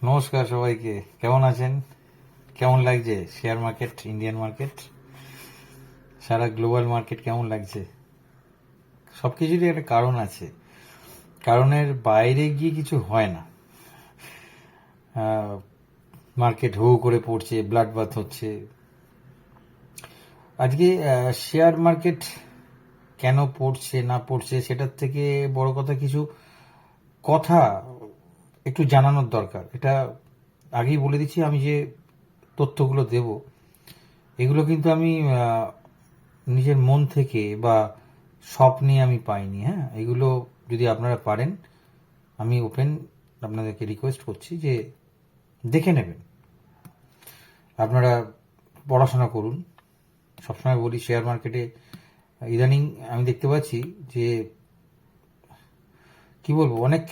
নমস্কার সবাইকে। কেমন আছেন? কেমন লাগছে শেয়ার মার্কেট, ইন্ডিয়ান মার্কেট, সারা গ্লোবাল মার্কেট কেমন লাগছে? সবকিছুরই একটা কারণ আছে। কারণের বাইরে গিয়ে কিছু হয় না। মার্কেট হু হু করে পড়ছে, ব্লাড বাথ হচ্ছে। আজকে শেয়ার মার্কেট কেন পড়ছে না পড়ছে সেটার থেকে বড় কথা কিছু কথা একটু জানানোর দরকার। এটা আগেই বলে দিচ্ছি, আমি যে তথ্যগুলো দেব এগুলো কিন্তু আমি নিজের মন থেকে বা স্বপ্নে আমি পাইনি। হ্যাঁ, এগুলো যদি আপনারা পারেন, আমি ওপেন আপনাদেরকে রিকোয়েস্ট করছি যে দেখে নেবেন। আপনারা পড়াশোনা করুন। সবসময় বলি শেয়ার মার্কেটে ইদানিং আমি দেখতে পাচ্ছি যে কি বলবো, অনেক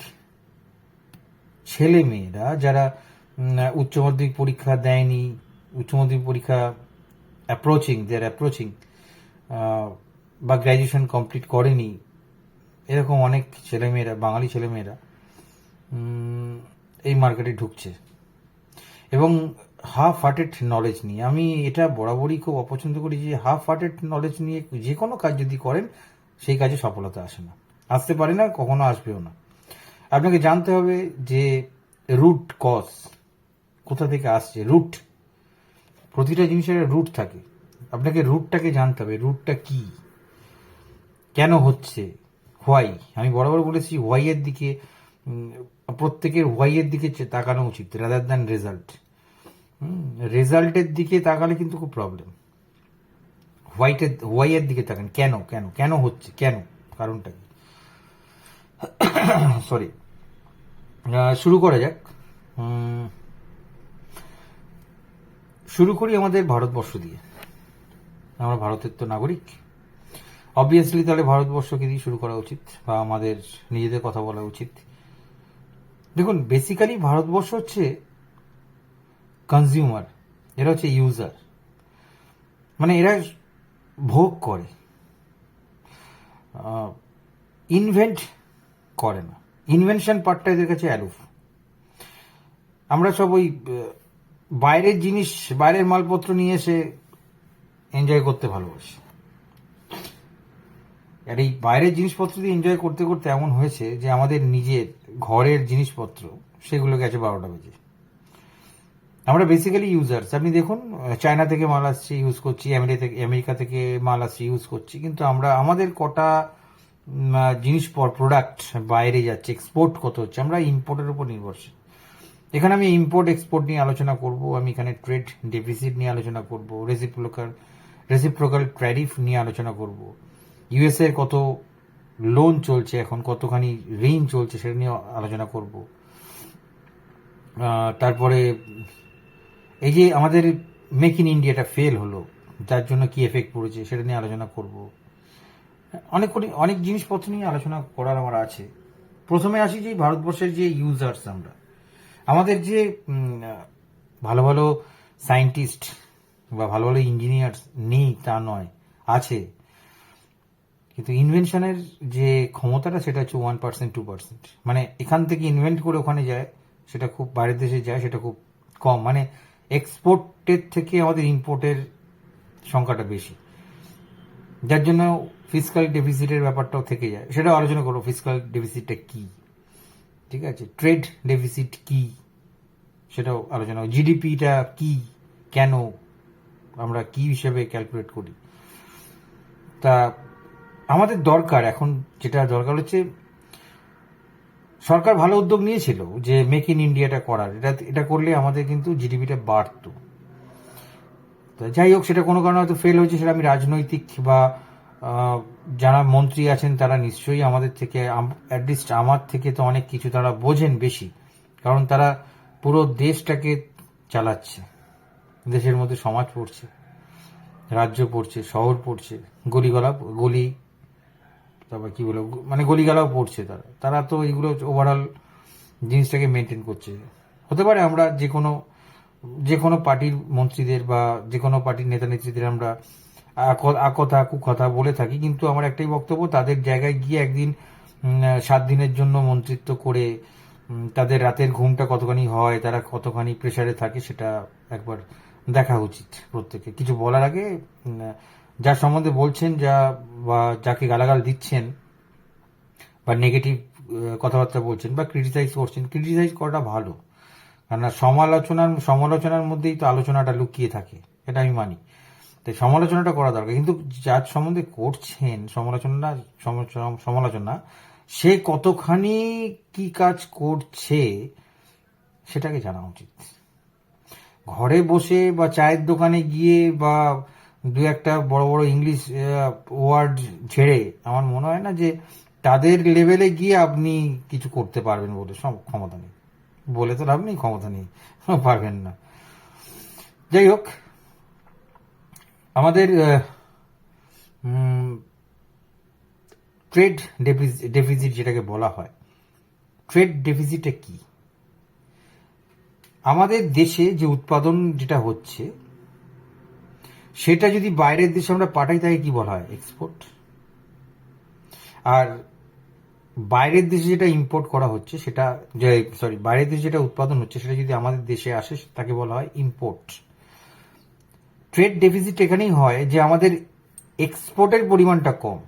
ছেলে মেয়েরা যারা উচ্চ মাধ্যমিক পরীক্ষা দেয়নি, উচ্চ মাধ্যমিক পরীক্ষা অ্যাপ্রোচিং বা গ্র্যাজুয়েশন কমপ্লিট করেনি, এরকম অনেক ছেলেমেয়েরা, বাঙালি ছেলেমেয়েরা এই মার্কেটে ঢুকছে এবং হাফ হার্টেড নলেজ নিয়ে। আমি এটা বরাবরই খুব অপছন্দ করি যে হাফ হার্টেড নলেজ নিয়ে যে কোনো কাজ যদি করেন সেই কাজে সফলতা আসে না, আসতে পারে না, কখনো আসবেও না। আপনাকে জানতে হবে যে রুট কজ কোথা থেকে আসছে। রুট, প্রতিটা জিনিসের রুট থাকে, আপনাকে রুটটাকে জানতে হবে। রুটটা কি, কেন হচ্ছে, হোয়াই। আমি বরাবর বলেছি হোয়াই এর দিকে, প্রত্যেকের হোয়াই এর দিকে তাকানো উচিত রাদার দ্যান রেজাল্ট। রেজাল্টের দিকে তাকালে কিন্তু খুব প্রবলেম। হোয়াই এর দিকে তাকান, কেন কেন কেন হচ্ছে, কেন, কারণটা কি। সরি, শুরু করা যাক। শুরু করি আমাদের ভারতবর্ষ দিয়ে। আমরা ভারতের তো নাগরিক, অবভিয়াসলি তাহলে ভারতবর্ষকে দিয়ে শুরু করা উচিত বা আমাদের নিজেদের কথা বলা উচিত। দেখুন, বেসিক্যালি ভারতবর্ষ হচ্ছে কনজিউমার, এরা হচ্ছে ইউজার, মানে এরা ভোগ করে, ইনভেন্ট করে না। ইনভেনশন পার্টটা এদের কাছে অ্যালুফ। আমরা সব ওই বাইরের জিনিস, বাইরের মালপত্র নিয়ে এসে এনজয় করতে ভালোবাসি। আর এই বাইরের জিনিসপত্র দিয়ে এনজয় করতে করতে এমন হয়েছে যে আমাদের নিজের ঘরের জিনিসপত্র সেগুলো গেছে 12টা বেজে। আমরা বেসিক্যালি ইউজার্স। আপনি দেখুন, চায়না থেকে মাল আসছে, ইউজ করছি, আমেরিকা থেকে মাল আসছে, ইউজ করছি, কিন্তু আমরা আমাদের কটা জিনিস প্রোডাক্ট বাইরে যাচ্ছে, এক্সপোর্ট কত হচ্ছে, আমরা ইম্পোর্টের উপর নির্ভরশীল। এখানে আমি ইম্পোর্ট এক্সপোর্ট নিয়ে আলোচনা করব, আমি এখানে ট্রেড ডেফিসিট নিয়ে আলোচনা করব, রেসিপ্রোকাল ট্যারিফ নিয়ে আলোচনা করব, ইউএসএ এর কত লোন চলছে এখন, কতখানি ঋণ চলছে সেটা নিয়ে আলোচনা করব। তারপরে এই যে আমাদের মেক ইন ইন্ডিয়াটা ফেল হলো, যার জন্য কি এফেক্ট পড়েছে সেটা নিয়ে আলোচনা করব। অনেক অনেক জিনিসপত্র নিয়ে আলোচনা করার আমার আছে। প্রথমে আসি যে ভারতবর্ষের যে ইউজার্স, আমরা আমাদের যে ভালো ভালো সায়েন্টিস্ট বা ভালো ভালো ইঞ্জিনিয়ার্স নেই তা নয়, আছে, কিন্তু ইনভেনশনের যে ক্ষমতাটা সেটা হচ্ছে 1% 2%। মানে এখান থেকে ইনভেন্ট করে ওখানে যায়, সেটা খুব বাইরের দেশে যায়, সেটা খুব কম। মানে এক্সপোর্টের থেকে আমাদের ইম্পোর্টের সংখ্যাটা বেশি, যার জন্য ফিসকাল ডেফিসিটের ব্যাপারটাও থেকে যায়। সেটাও আলোচনা করবো, ফিসকাল ডেফিসিটটা কি, ঠিক আছে, ট্রেড ডেফিসিট কি সেটাও আলোচনা। জিডিপিটা কি, কেন, আমরা কি হিসেবে ক্যালকুলেট করি। তা আমাদের দরকার এখন, যেটা দরকার হচ্ছে, সরকার ভালো উদ্যোগ নিয়েছিল যে মেক ইন ইন্ডিয়াটা করার। এটা করলে আমাদের কিন্তু জিডিপিটা বাড়তো। তো যাই হোক, সেটা কোনো কারণে হয়তো ফেল হয়েছে, সেটা আমি রাজনৈতিক বা যারা মন্ত্রী আছেন তারা নিশ্চয়ই আমাদের থেকে, অ্যাটলিস্ট আমার থেকে তো অনেক কিছু তারা বোঝেন বেশি, কারণ তারা পুরো দেশটাকে চালাচ্ছে। দেশের মধ্যে সমাজ পড়ছে, রাজ্য পড়ছে, শহর পড়ছে, গলি, তারপর কি বলে, মানে গলিগালাও পড়ছে। তারা তো এইগুলো ওভারঅল জিনিসটাকে মেনটেন করছে। হতে পারে আমরা যে কোনো পার্টির মন্ত্রীদের বা যে কোনো পার্টির নেতা নেত্রীদের আমরা আকথা কুকথা বলে থাকি, কিন্তু আমার একটাই বক্তব্য, তাদের জায়গায় গিয়ে একদিন 7 দিনের জন্য মন্ত্রিত্ব করে তাদের রাতের ঘুমটা কতখানি হয়, তারা কতখানি প্রেসারে থাকে, সেটা একবার দেখা উচিত প্রত্যেকে। কিছু বলার আগে যার সম্বন্ধে বলছেন, বা যাকে গালাগাল দিচ্ছেন বা নেগেটিভ কথাবার্তা বলছেন বা ক্রিটিসাইজ করছেন, ক্রিটিসাইজ করাটা ভালো। কেননা সমালোচনার মধ্যেই তো আলোচনাটা লুকিয়ে থাকে, এটা আমি মানি। তাই সমালোচনাটা করা দরকার, কিন্তু যার সম্বন্ধে করছেন সমালোচনা, সে কতখানি কি কাজ করছে সেটাকে জানা উচিত। ঘরে বসে বা চায়ের দোকানে গিয়ে বা দু একটা বড় বড় ইংলিশ ওয়ার্ড ঝেড়ে আমার মনে হয় না যে তাদের লেভেলে গিয়ে আপনি কিছু করতে পারবেন বলে ক্ষমতা নেই। বলে তো লাভ নেই, ক্ষমতা নেই, পারবেন না। যাই হোক, আমাদের ট্রেড ডেফিসিট যেটাকে বলা হয়, ট্রেড ডেফিসিটটা কি? আমাদের দেশে যে উৎপাদন যেটা হচ্ছে সেটা যদি বাইরের দেশে আমরা পাঠাই, তাকে কি বলা হয়? এক্সপোর্ট। আর বাইরের দেশে যেটা ইম্পোর্ট করা হচ্ছে সেটা, বাইরের দেশে যেটা উৎপাদন হচ্ছে সেটা যদি আমাদের দেশে আসে তাকে বলা হয় ইম্পোর্ট। ট্রেড ডেফিসিট এখানেই হয় যে আমাদের এক্সপোর্টের পরিমাণটা কম।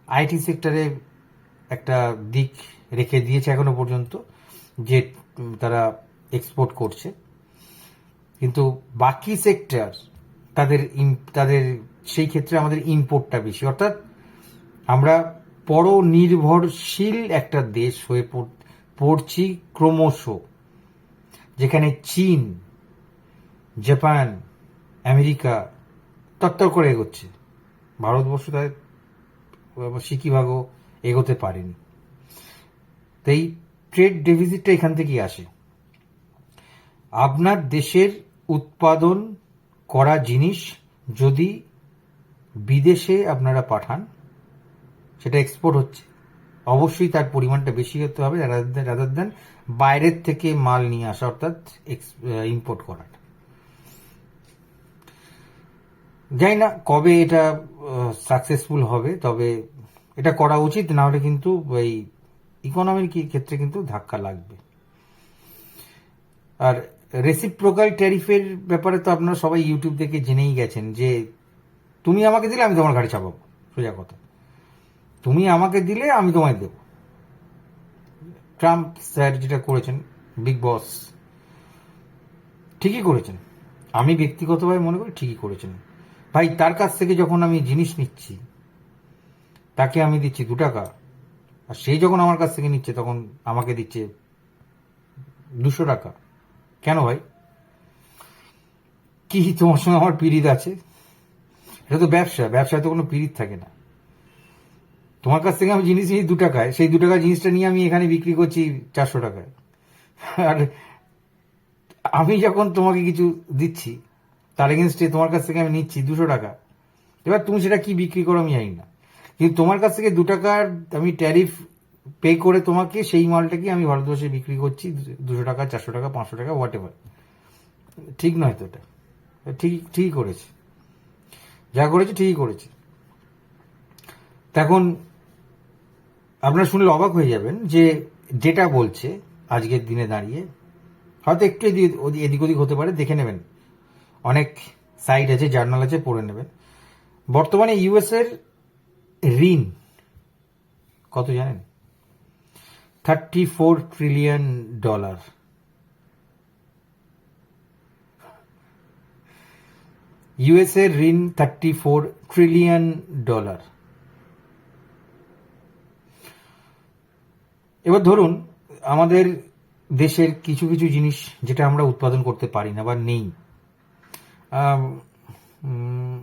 আইটি সেক্টরে একটা দিক রেখে দিয়েছে এখনো পর্যন্ত যে তারা এক্সপোর্ট করছে, কিন্তু বাকি সেক্টর তাদের সেই ক্ষেত্রে আমাদের ইম্পোর্টটা বেশি। অর্থাৎ আমরা পরনির্ভরশীল একটা দেশ হয়ে পড়ছি ক্রমশ, যেখানে চীন, জাপান, আমেরিকা তত্তর করে এগোচ্ছে। ভারতবর্ষ তাদের সিকিভাগও এগোতে পারেনি। তাই ট্রেড ডেফিসিটটা এখান থেকেই আসে। আপনার দেশের উৎপাদন করা জিনিস যদি বিদেশে আপনারা পাঠান, সেটা এক্সপোর্ট হচ্ছে, অবশ্যই তার পরিমাণটা বেশি হতে হবে রাদার দেন বাইরের থেকে মাল নিয়ে আসা, অর্থাৎ ইম্পোর্ট করাটা। জানি না কবে এটা সাকসেসফুল হবে, তবে এটা করা উচিত, না হলে কিন্তু এই ইকোনমির ক্ষেত্রে কিন্তু ধাক্কা লাগবে। আর রেসিপ্রোকাল ট্যারিফের ব্যাপারে তো আপনারা সবাই ইউটিউব থেকে জেনেই গেছেন যে তুমি আমাকে দিলে আমি তোমার গাড়ি চাপাবো, সোজা কথা। তুমি আমাকে দিলে আমি তোমায় দেব। ট্রাম্প স্যার যেটা করেছেন, বিগ বস, ঠিকই করেছেন। আমি ব্যক্তিগতভাবে মনে করি ঠিকই করেছেন। ভাই, তার কাছ থেকে যখন আমি জিনিস নিচ্ছি, তাকে আমি দিচ্ছি 2 টাকা, আর সেই যখন আমার কাছ থেকে নিচ্ছে তখন আমাকে দিচ্ছে 200 টাকা। কেন ভাই? কি তোমার সঙ্গে আমার পিরিত আছে? এটা তো ব্যবসা, ব্যবসায় তো কোনো পিরিত থাকে না। তোমার কাছ থেকে আমি জিনিস নিই 2 টাকায়, সেই 2 টাকার জিনিসটা নিয়ে আমি এখানে বিক্রি করছি 400 টাকায়। আর আমি যখন তোমাকে কিছু দিচ্ছি, তার এগেনস্টে তোমার কাছ থেকে আমি নিচ্ছি 200 টাকা। এবার তুমি সেটা কি বিক্রি করো আমি জানি না, কিন্তু তোমার কাছ থেকে 2 টাকার আমি ট্যারিফ পে করে তোমাকে সেই মালটাকে আমি ভারতবর্ষে বিক্রি করছি 200 টাকা, 400 টাকা, 500 টাকা, হোয়াট এভার। ঠিক নয় তো এটা। ঠিকই করেছে, যা করেছে ঠিকই করেছে। তখন আপনারা শুনলে অবাক হয়ে যাবেন যে যেটা বলছে আজকের দিনে দাঁড়িয়ে, হয়তো একটু এদিক ওদিক হতে পারে, দেখে নেবেন, অনেক সাইট আছে, জার্নাল আছে, পড়ে নেবেন। বর্তমানে ইউএস এর ঋণ কত জানেন? $34 ট্রিলিয়ন। ইউএস এর ঋণ $34 ট্রিলিয়ন। এবার ধরুন আমাদের দেশের কিছু কিছু জিনিস যেটা আমরা উৎপাদন করতে পারি না বা নেই,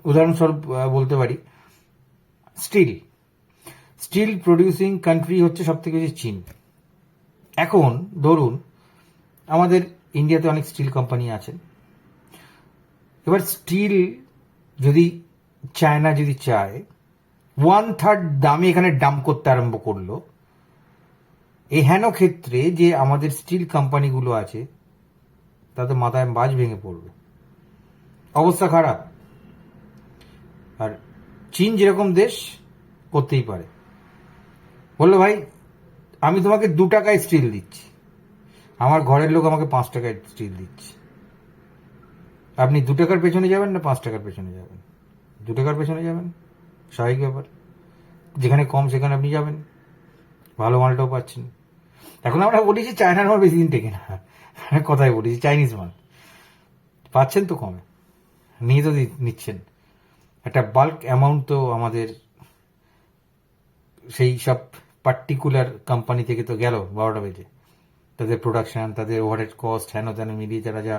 উদাহরণস্বরূপ বলতে পারি স্টিল প্রডিউসিং কান্ট্রি হচ্ছে সব থেকে বেশি চীন। এখন ধরুন আমাদের ইন্ডিয়াতে অনেক স্টিল কোম্পানি আছে। এবার স্টিল যদি চায়না যদি চায় 1/3 দামে এখানে ডাম্প করতে আরম্ভ করলো, এই হেন ক্ষেত্রে যে আমাদের স্টিল কোম্পানিগুলো আছে তাদের মাথায় বাজ ভেঙে পড়বে, অবস্থা খারাপ। আর চীন যেরকম দেশ করতেই পারে, বললো ভাই আমি তোমাকে 2 টাকায় স্টিল দিচ্ছি, আমার ঘরের লোক আমাকে 5 টাকায় স্টিল দিচ্ছে, আপনি 2 টাকার পেছনে যাবেন না 5 টাকার পেছনে যাবেন? 2 টাকার পেছনে যাবেন, স্বাভাবিক ব্যাপার। যেখানে কম সেখানে আপনি যাবেন, ভালো মালটাও পাচ্ছেন। এখন আমরা বলি যে চায়নার মাল বেশি দিন টেকে না, কথাই বলি যে চাইনিজ মাল পাচ্ছেন তো কমে, নিয়ে তো নিচ্ছেন। একটা বাল্ক অ্যামাউন্ট তো আমাদের সেই সব পার্টিকুলার কোম্পানি থেকে তো গেল 12টা বেজে। তাদের প্রোডাকশন, তাদের ওভারহেড কস্ট, হেন তেন মিলিয়ে তারা যা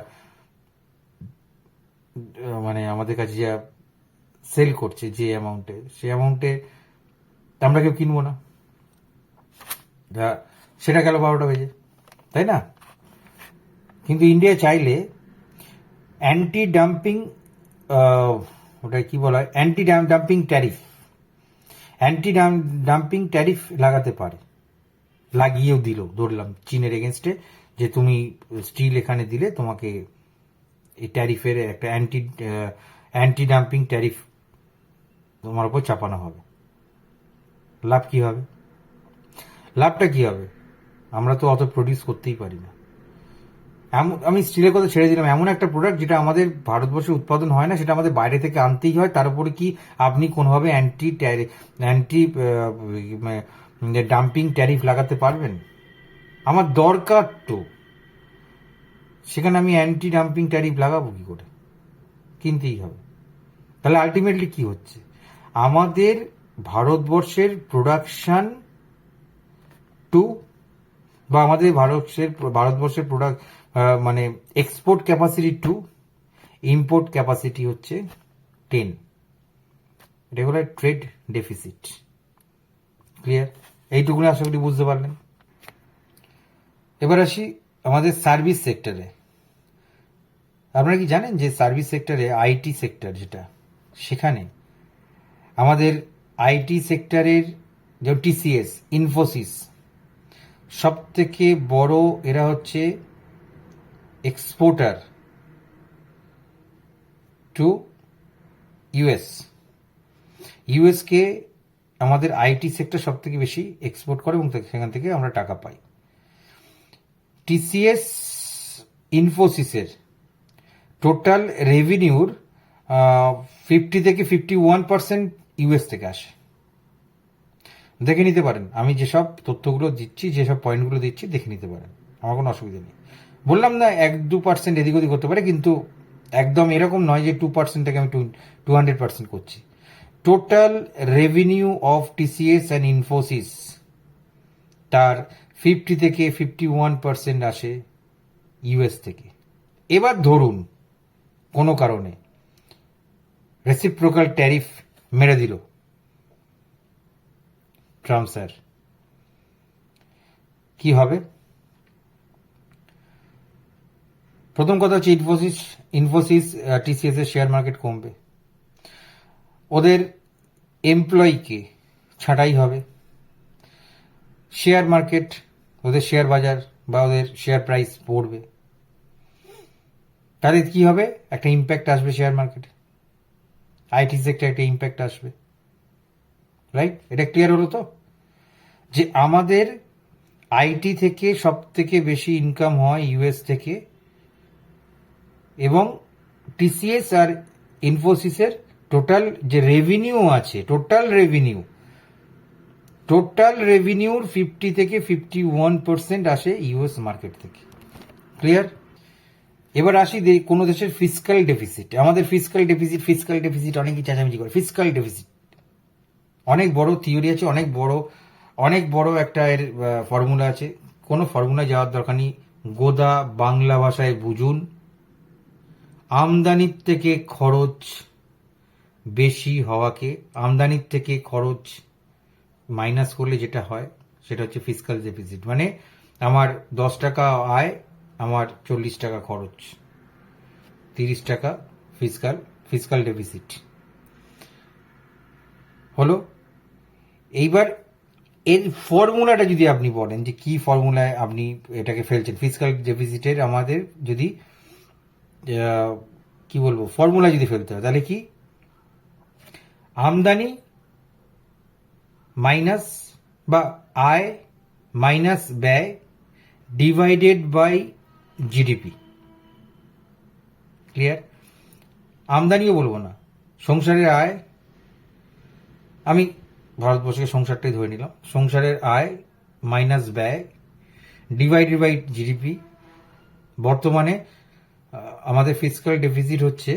মানে আমাদের কাছে যা সেল করছে যে অ্যামাউন্টে, সেই অ্যামাউন্টে আমরা কেউ কিনবো না, সেটা গেল 12টা বেজে, তাই না? কিন্তু ইন্ডিয়া চাইলে অ্যান্টি ডাম্পিং, ওটা কি বলা হয়, anti dumping tariff, anti dumping tariff লাগাতে পারে, লাগিয়েও দিল ধরলাম চীনের এগেনস্টে, যে তুমি স্টিল এখানে দিলে তোমাকে এই ট্যারিফের একটা অ্যান্টি ডাম্পিং ট্যারিফ তোমার উপর চাপানো হবে। লাভ কি হবে? লাভটা কি হবে? আমরা তো অত প্রডিউস করতেই পারি না। আমি স্টিলের কথা ছেড়ে দিলাম, এমন একটা প্রোডাক্ট যেটা আমাদের ভারতবর্ষে উৎপাদন হয় না, সেটা আমাদের বাইরে থেকে আনতেই হয়। তার উপরে কি আপনি কোনোভাবে অ্যান্টি ডাম্পিং ট্যারিফ লাগাতে পারবেন? আমার দরকার তো, সেখানে আমি অ্যান্টি ডাম্পিং ট্যারিফ লাগাবো কি করে? কিনতেই হবে। তাহলে আলটিমেটলি কি হচ্ছে, আমাদের ভারতবর্ষের প্রোডাকশন টু, বা আমাদের ভারতবর্ষের প্রোডাক্ট মানে export capacity two, import capacity হচ্ছে 10। এটা হলো ট্রেড ডেফিসিট। ক্লিয়ার? এইটুকুনি আশা করি বুঝতে পারলেন। এবার আসি আমাদের সার্ভিস সেক্টরে। আপনারা কি জানেন যে সার্ভিস সেক্টরে, আইটি সেক্টর যেটা, সেখানে আমাদের আইটি সেক্টরের যে টিসিএস, ইনফোসিস, সব থেকে বড়, এরা হচ্ছে এক্সপোর্টার টু ইউএস। ইউএসকে আমাদের আইটি সেক্টর সব থেকে বেশি এক্সপোর্ট করে এবং সেখান থেকে আমরা টাকা পাই। টিসিএস ইনফোসিসের টোটাল রেভিনিউর 50 থেকে 51% ইউএস থেকে আসে। দেখে নিতে পারেন, আমি যেসব তথ্যগুলো দিচ্ছি, যেসব পয়েন্টগুলো দিচ্ছি, দেখে নিতে পারেন, আমার কোনো অসুবিধা নেই। বললাম না 1-2% এদিক ওদিক করতে পারে, কিন্তু একদম এরকম নয় যে 2%টাকে আমি 200% করছি। Total revenue of TCS and Infosys, তার 50 থেকে 51% আসে ইউএস থেকে। এবার ধরুন কোনো কারণে রেসিপ্রোকাল ট্যারিফ মেরে দিল ট্রাম্প স্যার, কি হবে? প্রথম কথা হচ্ছে ইনফোসিস টিসিএস এর শেয়ার মার্কেট কমবে, ওদের এমপ্লয়িকে ছাঁটাই হবে, শেয়ার মার্কেট, ওদের শেয়ার বাজার বা ওদের শেয়ার প্রাইস পড়বে। তাদের কি হবে? একটা ইম্প্যাক্ট আসবে শেয়ার মার্কেটে, আইটি সেক্টরে একটা ইম্প্যাক্ট আসবে। রাইট? এটা ক্লিয়ার হলো তো, যে আমাদের আইটি থেকে সব থেকে বেশি ইনকাম হয় ইউএস থেকে, এবং টিসিএস আর ইনফোসিসের টোটাল যে রেভিনিউ আছে, টোটাল রেভিনিউর 50 থেকে 51% আসে ইউএস মার্কেট থেকে। ক্লিয়ার? এবার আসি কোনো দেশের ফিসকাল ডেফিসিট। আমাদের ফিসকাল ডেফিসিট অনেকেই চেঁচামেচি করে। ফিসকাল ডেফিসিট অনেক বড় থিওরি আছে, অনেক বড় একটা এর ফর্মুলা আছে। কোনো ফর্মুলা যাওয়ার দরকার নেই, গোদা বাংলা ভাষায় বুঝুন। আমদানির থেকে খরচ বেশি হওয়াকে, আমদানির থেকে খরচ মাইনাস করলে যেটা হয় সেটা হচ্ছে ফিসকাল ডেফিসিট। মানে আমার 10 টাকা আয়, আমার 40 টাকা খরচ, 30 টাকা ফিসকাল ডেফিসিট হলো। এইবার এর ফর্মুলাটা যদি আপনি বলেন যে কি ফর্মুলায় আপনি এটাকে ফেলছেন ফিসকাল ডেফিসিটের, আমাদের যদি কি বলবো ফর্মুলা যদি ফেলতে হয়, তাহলে কি আমদানি মাইনাস বা আয় মাইনাস ব্যয় ডিভাইডেড বাই জিডিপি। ক্লিয়ার? আমদানিও বলবো না, সংসারের আয়, আমি ভারতবর্ষের সংসারটাই ধরে নিলাম, সংসারের আয় মাইনাস ব্যয় ডিভাইডেড বাই জিডিপি। বর্তমানে আমাদের ফিসক্যাল ডেফিসিট হচ্ছে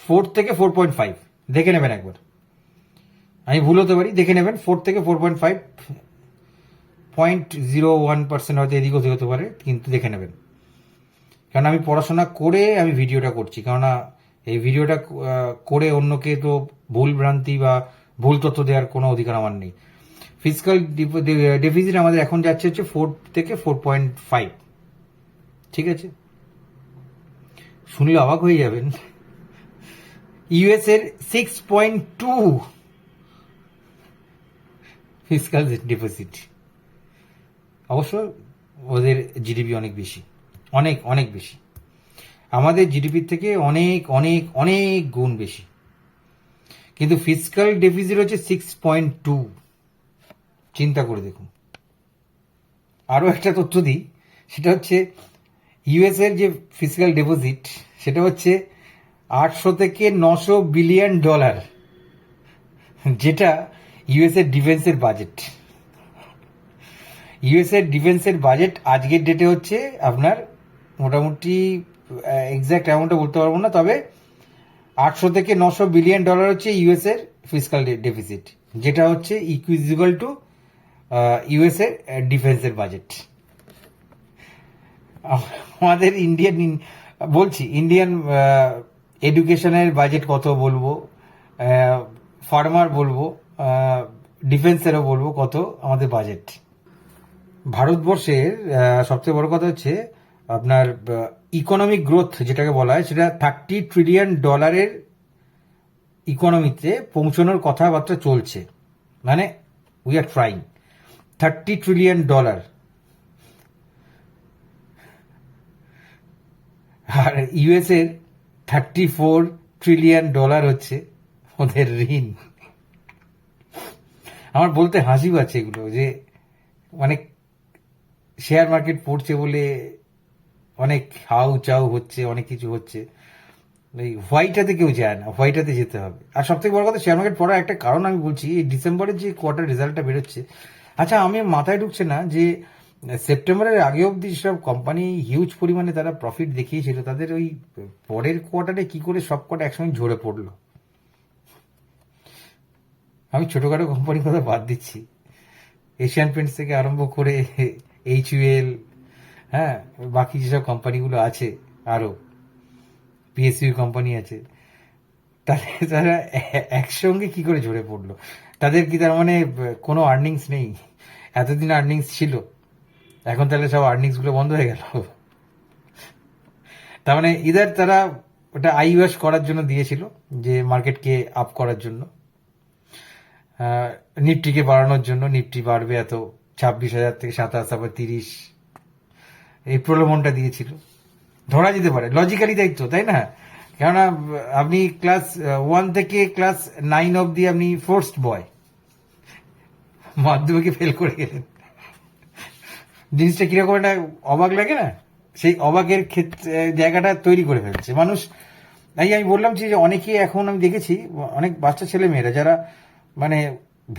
4 থেকে 4.5, দেখে নেবেন একবার, আমি ভুল হতে পারি, দেখে নেবেন। 4 থেকে 4.5, 0.01% হয়তো এদিক ওদিক হতে পারে, কিন্তু দেখে নেবেন। কারণ আমি পড়াশোনা করে আমি ভিডিওটা করছি, কেননা এই ভিডিওটা করে অন্যকে তো ভুল ভ্রান্তি বা ভুল তথ্য দেওয়ার কোনো অধিকার আমার নেই। ফিসক্যাল ডেফিসিট আমাদের এখন যাচ্ছে হচ্ছে 4 থেকে 4.5, ঠিক আছে? শুনলে অবাক হয়ে যাবেন, ইউএস এর 6.2 ফিসক্যাল ডেফিসিট। অবশ্য ওদের জিডিপি অনেক বেশি, অনেক অনেক বেশি, আমাদের জিডিপির থেকে অনেক অনেক অনেক গুণ বেশি, কিন্তু ফিসক্যাল ডেফিসিট হচ্ছে 6.2। চিন্তা করে দেখুন। আরও একটা তথ্য দিই, সেটা হচ্ছে ইউএস এর যে ফিসক্যাল ডেপোজিট, সেটা হচ্ছে 800 থেকে 900 বিলিয়ন ডলার, যেটা ইউএস এর ডিফেন্সের বাজেট। ইউএস এর ডিফেন্সের বাজেট আজকের ডেটে হচ্ছে আপনার মোটামুটি এক্সাক্ট অ্যামাউন্টটা বলতে পারবো না, তবে 800 থেকে 900 বিলিয়ন ডলার হচ্ছে ইউএস এর ফিসক্যাল ডেফিসিট, যেটা হচ্ছে ইকুইজিবল টু ইউএস এর ডিফেন্সের বাজেট। আমাদের ইন্ডিয়ান এডুকেশনের বাজেট কত বলবো, ফার্মার বলবো, ডিফেন্সেরও বলবো কত আমাদের বাজেট। ভারতবর্ষের সবচেয়ে বড় কথা হচ্ছে আপনার ইকোনমিক গ্রোথ যেটাকে বলা হয়, সেটা $30 ট্রিলিয়ন ইকোনমিতে পৌঁছানোর কথাবার্তা চলছে, মানে উই আর ট্রাইং। $30 ট্রিলিয়ন, আর ইউএস এর $34 ট্রিলিয়ন হচ্ছে ওদের ঋণ। আমার বলতে হাসি পাচ্ছে এগুলো, যে অনেক শেয়ার মার্কেট পড়ছে বলে অনেক হাউ চাউ হচ্ছে, অনেক কিছু হচ্ছে, এই হোয়াইটাতে কেউ যায় না, হোয়াইটাতে যেতে হবে। আর সব থেকে বড় কথা, শেয়ার মার্কেট পড়ার একটা কারণ আমি বলছি, এই ডিসেম্বরের যে কোয়ার্টার রেজাল্টটা বেরোচ্ছে, আচ্ছা আমি মাথায় ঢুকছে না যে সেপ্টেম্বরের আগে অবধি সব কোম্পানি হিউজ পরিমাণে তারা প্রফিট দেখিয়েছিল, তাদের ওই পরের কোয়ার্টারে কি করে সব কটা একসঙ্গে ঝরে পড়লো। আমি ছোটখাটো কোম্পানির কথা বাদ দিচ্ছি, এশিয়ান পেন্টস থেকে আরম্ভ করে HUL, হ্যাঁ, বাকি যেসব কোম্পানিগুলো আছে, আরো PSU কোম্পানি আছে, তারা একসঙ্গে কি করে ঝরে পড়লো? তাদের কি তার মানে কোনো আর্নিংস নেই? এতদিন আর্নিংস ছিল, এখন তাহলে সব আর্নিংস গুলো বন্ধ হয়ে গেল? তার মানে ইদার তারা ওটা আইওয়াশ করার জন্য দিয়েছিল, যে মার্কেটকে আপ করার জন্য, নিফটিকে বাড়ানোর জন্য, নিফটি বাড়বে এত, 26,000 থেকে 27, তারপর 30, এই প্রলোভনটা দিয়েছিল। ধরা যেতে পারে, লজিক্যালি তাই তো, তাই না? কেননা আপনি ক্লাস 1 থেকে ক্লাস 9 অব্দি আপনি ফোর্সড বয়, মাধ্যমিকে ফেল করে গেলেন, জিনিসটা কিরকম একটা অবাক লাগে না? সেই অবাকের ক্ষেত্রে জায়গাটা তৈরি করে ফেলছে মানুষ। তাই আমি বললাম যে অনেকে এখন আমি দেখেছি, অনেক বাচ্চা ছেলে মেয়েরা যারা মানে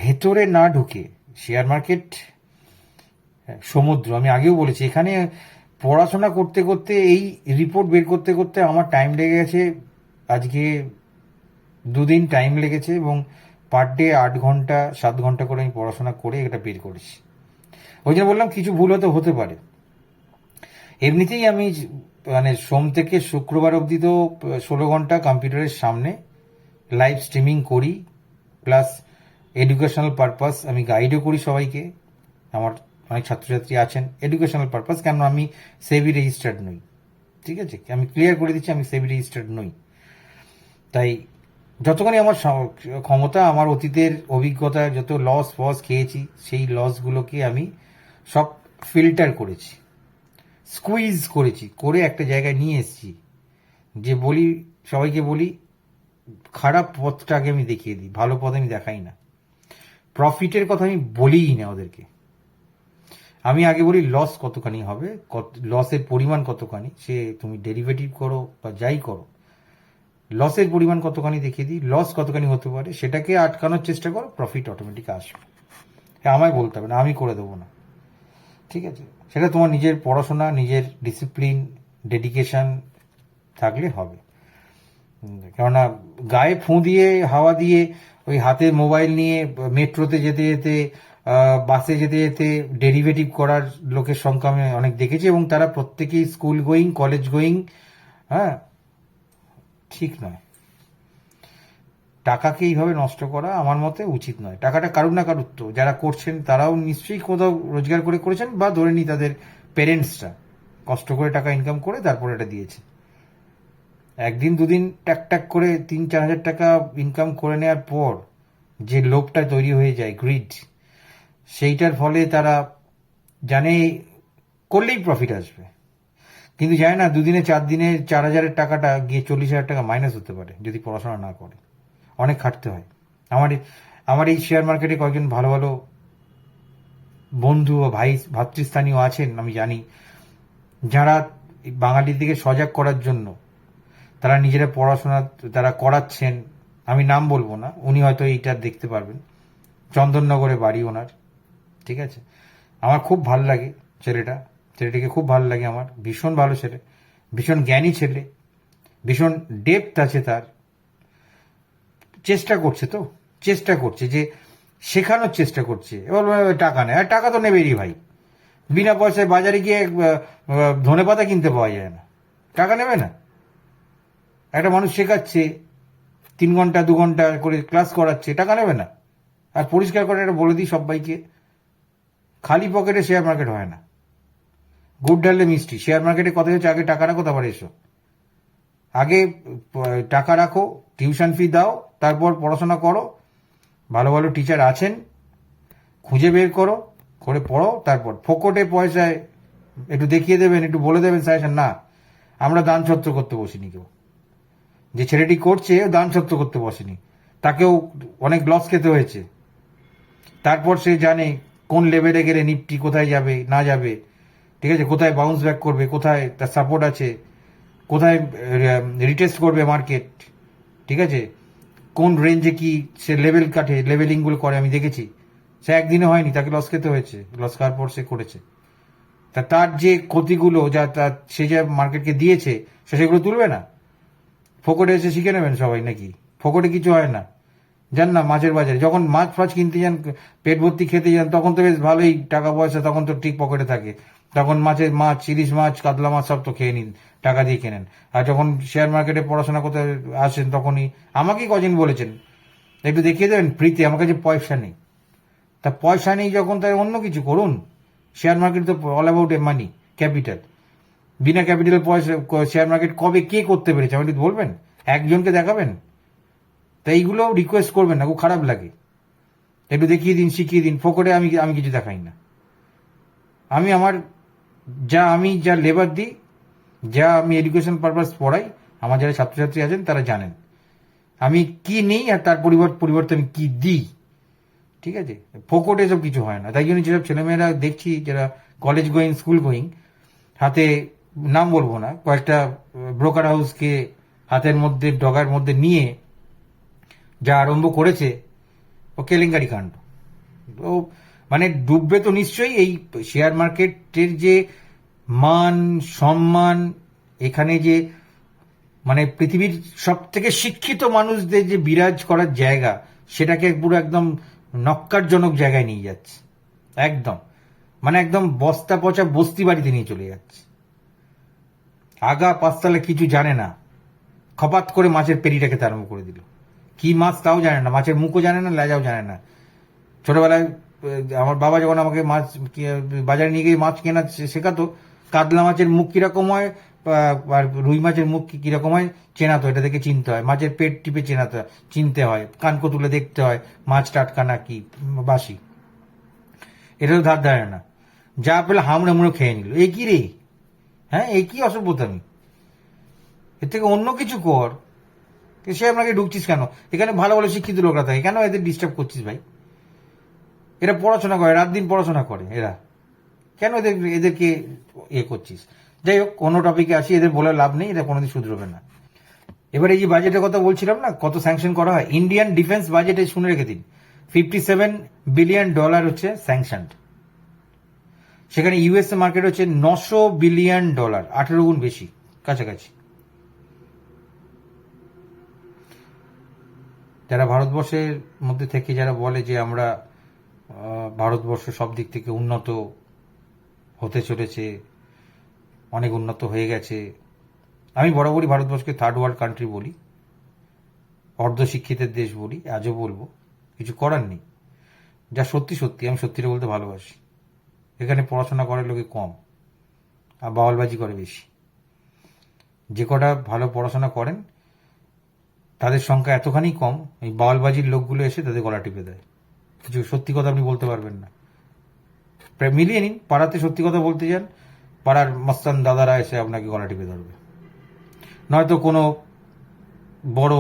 ভেতরে না ঢুকে, শেয়ার মার্কেট সমুদ্র, আমি আগেও বলেছি, এখানে পড়াশোনা করতে করতে, এই রিপোর্ট বের করতে করতে আমার টাইম লেগে গেছে, আজকে 2 দিন টাইম লেগেছে, এবং পার ডে 8 ঘন্টা 7 ঘন্টা করে আমি পড়াশোনা করে এটা বের করেছি। ওই জন্য বললাম কিছু ভুল হতে পারে। এমনিতেই আমি মানে সোম থেকে শুক্রবার অবধি তো 16 ঘন্টা কম্পিউটারের সামনে লাইভ স্ট্রিমিং করি, প্লাস এডুকেশনাল পারপাস আমি গাইডও করি সবাইকে। আমার অনেক ছাত্রছাত্রী আছেন এডুকেশনাল পারপাস, কেন আমি সেবি রেজিস্টার্ড নই, ঠিক আছে? আমি ক্লিয়ার করে দিচ্ছি, আমি সেবি রেজিস্টার্ড নই। তাই যতখানি আমার ক্ষমতা, আমার অতীতের অভিজ্ঞতা, যত লস খেয়েছি, সেই লসগুলোকে আমি সব ফিল্টার করেছি, স্কুইজ করেছি, করে একটা জায়গায় নিয়ে এসেছি, যে বলি সবাইকে বলি খারাপ পথটাকে আমি দেখিয়ে দিই, ভালো পথ আমি দেখাই না। প্রফিটের কথা আমি বলিই না ওদেরকে। আমি আগে বলি লস কতখানি হবে, লসের পরিমাণ কতখানি, সে তুমি ডেরিভেটিভ করো বা যাই করো, লসের পরিমাণ কতখানি দেখিয়ে দিই, লস কতখানি হতে পারে, সেটাকে আটকানোর চেষ্টা করো, প্রফিট অটোমেটিক আসবে। হ্যাঁ, আমায় বলতে হবে না, আমি করে দেবো না, ঠিক আছে? সেটা তোমার নিজের পড়াশোনা, নিজের ডিসিপ্লিন, ডেডিকেশন থাকলে হবে। কেননা গায়ে ফুঁ দিয়ে, হাওয়া দিয়ে, ওই হাতে মোবাইল নিয়ে মেট্রোতে যেতে যেতে, বাসে যেতে যেতে ডেরিভেটিভ করার লোকের সংখ্যা আমি অনেক দেখেছি, এবং তারা প্রত্যেকেই স্কুল গোয়িং, কলেজ গোয়িং। হ্যাঁ, ঠিক নয়। টাকাকে এইভাবে নষ্ট করা আমার মতে উচিত নয়। টাকাটা কারুর না কারুর তো, যারা করছেন তারাও নিশ্চয়ই কোথাও রোজগার করে করেছেন, বা ধরে নি তাদের পেরেন্টসরা কষ্ট করে টাকা ইনকাম করে তারপর এটা দিয়েছে। একদিন দুদিন টাক টাক করে 3-4 হাজার টাকা ইনকাম করে নেওয়ার পর যে লোভটা তৈরি হয়ে যায়, গ্রিড, সেইটার ফলে তারা জানে করলেই প্রফিট আসবে, কিন্তু জানে না 2 দিনে 4 দিনে 4 হাজারের টাকাটা গিয়ে 40 হাজার টাকা মাইনাস হতে পারে যদি পড়াশোনা না করে। অনেক খাটতে হয়। আমার এই শেয়ার মার্কেটে কয়েকজন ভালো ভালো বন্ধু ও ভাতৃস্থানীয় আছেন, আমি জানি, যারা বাঙালির দিকে সজাগ করার জন্য তারা নিজেরা পড়াশোনা তারা করাচ্ছেন। আমি নাম বলবো না, উনি হয়তো এইটা দেখতে পারবেন। চন্দননগরে বাড়ি ওনার, ঠিক আছে? আমার খুব ভালো লাগে ছেলেটিকে খুব ভালো লাগে আমার। ভীষণ ভালো ছেলে, ভীষণ জ্ঞানী ছেলে, ভীষণ ডেপথ আছে তার। চেষ্টা করছে যে শেখানোর চেষ্টা করছে। এবার টাকা নেয়, আর টাকা তো নেবেরই ভাই। বিনা পয়সায় বাজারে গিয়ে ধনে পাতা কিনতে পাওয়া যায় না, টাকা নেবে না? একটা মানুষ শেখাচ্ছে, 3 ঘন্টা 2 ঘন্টা করে ক্লাস করাচ্ছে, টাকা নেবে না? আর পরিষ্কার করে এটা বলে দিই সবাইকে, খালি পকেটে শেয়ার মার্কেট হয় না। গুড় ঢাললে মিষ্টি। শেয়ার মার্কেটে কথা হচ্ছে, আগে টাকা রাখো তারপর এসো। আগে টাকা রাখো, টিউশন ফি দাও, তারপর পড়াশোনা করো। ভালো ভালো টিচার আছেন, খুঁজে বের করো, করে পড়ো। তারপর ফোকটে পয়সায় একটু দেখিয়ে দেবেন, একটু বলে দেবেন সাজেশন, না। আমরা দান ছত্র করতে বসিনি কেউ। যে ছেলেটি করছে দান ছত্র করতে বসেনি, তাকেও অনেক লস খেতে হয়েছে। তারপর সে জানে কোন লেভেলে গেলে নিফটি কোথায় যাবে না যাবে, ঠিক আছে, কোথায় বাউন্স ব্যাক করবে, কোথায় তার সাপোর্ট আছে, কোথায় রিটেস্ট করবে মার্কেট, ঠিক আছে, কোন রেঞ্জে কি সে লেভেল কাটে, লেভেলিংগুলো করে আমি দেখেছি। সে একদিনে হয়নি, তাকে লস খেতে হয়েছে, লস খাওয়ার পর সে করেছে। তার যে ক্ষতিগুলো যা সে যা মার্কেটকে দিয়েছে, সে সেগুলো তুলবে না? ফোকটে এসে শিখে নেবেন সবাই নাকি? ফোকটে কিছু হয় না। যান না মাছের বাজারে, যখন মাছ ফাছ কিনতে যান, পেট ভর্তি খেতে যান, তখন তো বেশ ভালোই টাকা পয়সা, তখন তো ঠিক পকেটে থাকে। তখন মাছ, ইলিশ মাছ, কাতলা মাছ সব তো খেয়ে নিন, টাকা দিয়ে কেনেন। আর যখন শেয়ার মার্কেটে পড়াশোনা করতে আসেন, তখনই আমাকেই কজন বলেছেন, একটু দেখিয়ে দেবেন প্রীতি, আমার কাছে পয়সা নেই। তা পয়সা নেই যখন, তাই অন্য কিছু করুন। শেয়ার মার্কেট তো all about a money, capital. Veena capital পয়সা শেয়ার মার্কেট কবে কে করতে পেরেছে আমাকে বলবেন? একজনকে দেখাবেন? তাই এইগুলো রিকোয়েস্ট করবেন না, খুব খারাপ লাগে। একটু দেখিয়ে দিন, শিখিয়ে দিন। ফোকটে আমি কিছু দেখাই না। আমি যা লেবার দিই, যা আমি এডুকেশন পারপাস পড়াই, আমার যারা ছাত্রছাত্রী আছেন তারা জানেন আমি কি নেই আর তার পরিবর্তে আমি কি দিই, ঠিক আছে? ফোকটে এসব কিছু হয় না। তাই জন্য যেসব ছেলেমেয়েরা দেখছি, যারা কলেজ গোয়িং, স্কুল গোয়িং, হাতে নাম বলবো না, কয়েকটা ব্রোকার হাউসকে হাতের মধ্যে ডগার মধ্যে নিয়ে যা আরম্ভ করেছে, ও কেলেঙ্কারি কাণ্ড। ও মানে ডুববে তো নিশ্চয়ই। এই শেয়ার মার্কেটের যে মান সম্মান, এখানে যে মানে পৃথিবীর সব থেকে শিক্ষিত মানুষদের যে বিরাজ করার জায়গা, সেটাকে পুরো একদম নক্কারজনক জায়গায় নিয়ে যাচ্ছে। একদম বস্তা পচা বস্তি বাড়িতে নিয়ে চলে যাচ্ছে। আগা পাঁচতলা কিছু জানে না, খপাত করে মাছের পেরিটা খেতে আরম্ভ করে দিল। কি মাছ তাও জানে না, মাছের মুখও জানে না, লেজাও জানে না। ছোটবেলায় আমার বাবা যখন আমাকে মাছ বাজারে নিয়ে গিয়ে মাছ কেনা শেখাতো, কাতলা মাছের মুখ কিরকম হয় আর রুই মাছের মুখ কিরকম হয় চেনাতো, এটা দেখে চিনতে হয়। মাছের পেট টিপে চিনতে হয়, কানকো তুলে দেখতে হয় মাছ টাটকা না কি বাসি। এটা তো ধার ধারে না, যা পেলে হামড়ে মুড়ে খেয়ে নিল। এ কি রে? হ্যাঁ, এ কি অসভ্যতামি? এর থেকে অন্য কিছু কর। সে আপনাকে ঢুকছিস কেন? এখানে ভালো ভালো শিক্ষিত লোকরা থাকে, কেন এদের ডিস্টার্ব করছিস ভাই? এরা পড়াশোনা করে, রাত দিন পড়াশোনা করে এরা, কেন এদেরকে করছিস? যাই হোক, কোনো টপিকে আসি, এদের বলে লাভ নেই, এরা কোনোদিন শুধরবে না। এবার এই যে বাজেটের কথা বলছিলাম না, কত স্যাংশন করা হয়, ইন্ডিয়ান ডিফেন্স বাজেটে শুনে রেখে দিন, $57 বিলিয়ন হচ্ছে স্যাংশন। সেখানে ইউএসএ মার্কেট হচ্ছে $900 বিলিয়ন, 18 গুণ বেশি, কাছাকাছি। যারা ভারতবর্ষের মধ্যে থেকে যারা বলে যে আমরা ভারতবর্ষ সব দিক থেকে উন্নত হতে চলেছে, অনেক উন্নত হয়ে গেছে, আমি বরাবরই ভারতবর্ষকে থার্ড ওয়ার্ল্ড কান্ট্রি বলি, অর্ধশিক্ষিতের দেশ বলি, আজও বলবো, কিছু করার নেই। যা সত্যি সত্যি, আমি সত্যিটা বলতে ভালোবাসি। এখানে পড়াশোনা করে লোকে কম আর বাওয়ালবাজি করে বেশি। যে কটা ভালো পড়াশোনা করেন তাদের সংখ্যা এতখানি কম, এই বাওয়ালবাজির লোকগুলো এসে তাদের গলা টিপে দেয়। কিছু সত্যি কথা আপনি বলতে পারবেন না। প্রায় মিলিয়ে নিন, পাড়াতে সত্যি কথা বলতে যান, পাড়ার মস্তান দাদারা এসে আপনাকে গলা টিপে ধরবে। নয়তো কোনো বড়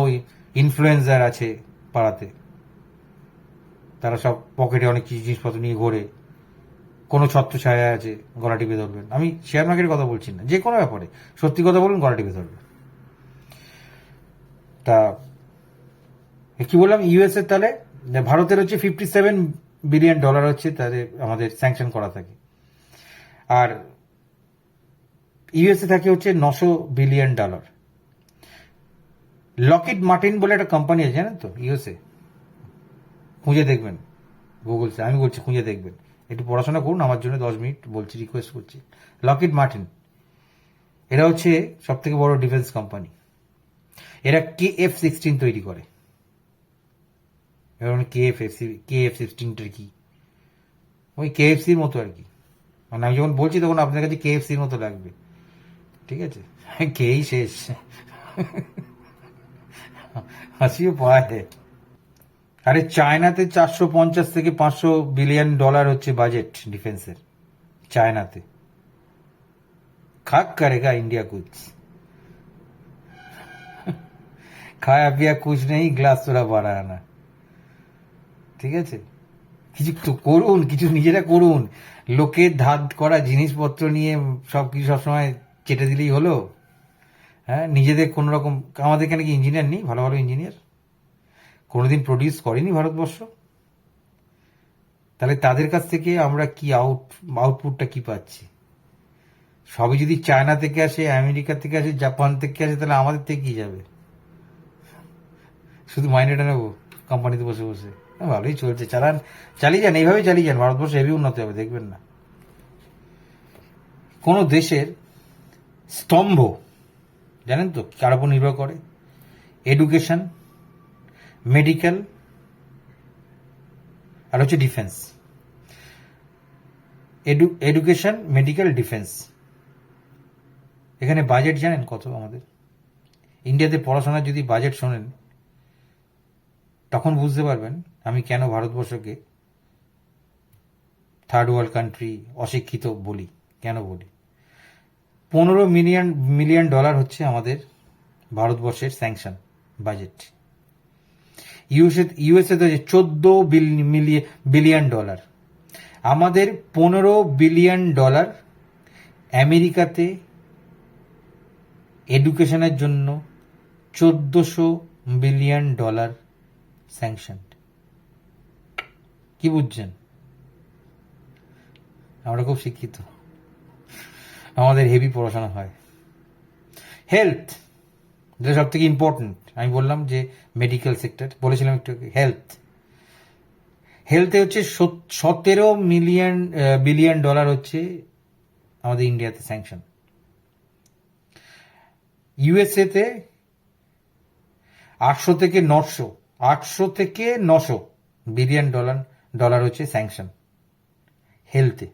ইনফ্লুয়েন্সার আছে পাড়াতে, তারা সব পকেটে অনেক কিছু জিনিসপত্র নিয়ে ঘোরে, কোনো ছত্র ছায়া আছে, গলা টিপে ধরবেন। আমি শেয়ার মার্কেটের কথা বলছি না, যে কোনো ব্যাপারে সত্যি কথা বলুন, গলা টিপে ধরবে। তা কি বললাম, ইউএসএ তাহলে ভারতের হচ্ছে $57 বিলিয়ন হচ্ছে তাদের আমাদের স্যাংশন করা থাকে, আর ইউএসএ থাকে হচ্ছে $900 বিলিয়ন। লকিড মার্টিন বলে একটা কোম্পানি আছে, জানেন তো, ইউএসএ, খুঁজে দেখবেন গুগলসে, আমি বলছি খুঁজে দেখবেন, একটু পড়াশোনা করুন আমার জন্য, 10 মিনিট বলছি, রিকোয়েস্ট করছি। লকিড মার্টিন, এরা হচ্ছে সব থেকে বড় ডিফেন্স কোম্পানি। এরা KF-16 তৈরি করে। এবার KF-16 কি? ওই KFCর মতো আর কি। মানে আমি যখন বলছি তখন আপনার কাছে KFCর মতো লাগবে, ঠিক আছে? খেয়েই শেষ, হাসিও পায়। আরে চায়নাতে 450 থেকে 500 বিলিয়ন হচ্ছে বাজেট ডিফেন্সের, চায়নাতে। খাক করেগা इंडिया कुछ, খায়া পিয়া কুছ নেই, গ্লাস তোরা বাড়ানা, ঠিক আছে? কিছু তো করুন, কিছু নিজেরা করুন। লোকের ধার করা জিনিসপত্র নিয়ে সবকিছু সবসময় চেটে দিলেই হলো? হ্যাঁ, নিজেদের কোন রকম, আমাদের এখানে কি ইঞ্জিনিয়ার নেই? ভালো ভালো ইঞ্জিনিয়ার কোনোদিন প্রডিউস করেনি ভারতবর্ষ? তাহলে তাদের কাছ থেকে আমরা কি আউটপুটটা কি পাচ্ছি? সবই যদি চায়না থেকে আসে, আমেরিকা থেকে আসে, জাপান থেকে আসে, তাহলে আমাদের থেকে কি যাবে? শুধু মাইনেটা নেবো কোম্পানিতে বসে বসে? ভালোই চলছে, চালিয়ে যান, এইভাবে চালিয়ে যান, ভারতবর্ষ হেভি উন্নতি হবে, দেখবেন না? কোন দেশের স্তম্ভ জানেন তো কার উপর নির্ভর করে? এডুকেশন, মেডিকেল, আর হচ্ছে ডিফেন্স। Education, medical, defence. এখানে বাজেট জানেন কত আমাদের? ইন্ডিয়াতে পড়াশোনার যদি বাজেট শোনেন তখন বুঝতে পারবেন আমি কেন ভারতবর্ষকে থার্ড ওয়ার্ল্ড কান্ট্রি, অশিক্ষিত বলি। কেন বলি? $15 মিলিয়ন হচ্ছে আমাদের ভারতবর্ষের স্যাংশন বাজেট। ইউএসএ তো $14 বিলিয়ন, আমাদের $15 বিলিয়ন। আমেরিকাতে এডুকেশনের জন্য $1400 বিলিয়ন স্যাংশন। কি বুঝছেন? আমরা খুব শিক্ষিত, আমাদের হেভি পড়াশোনা হয়। হেলথ, যেটা সব থেকে ইম্পর্টেন্ট, আমি বললাম যে মেডিকেল সেক্টর, বলেছিলাম একটু হেলথে হচ্ছে $17 বিলিয়ন হচ্ছে আমাদের ইন্ডিয়াতে স্যাংশন। ইউএসএ তে 800 থেকে 900 বিলিয়ন হচ্ছে স্যাংশন হেলথে।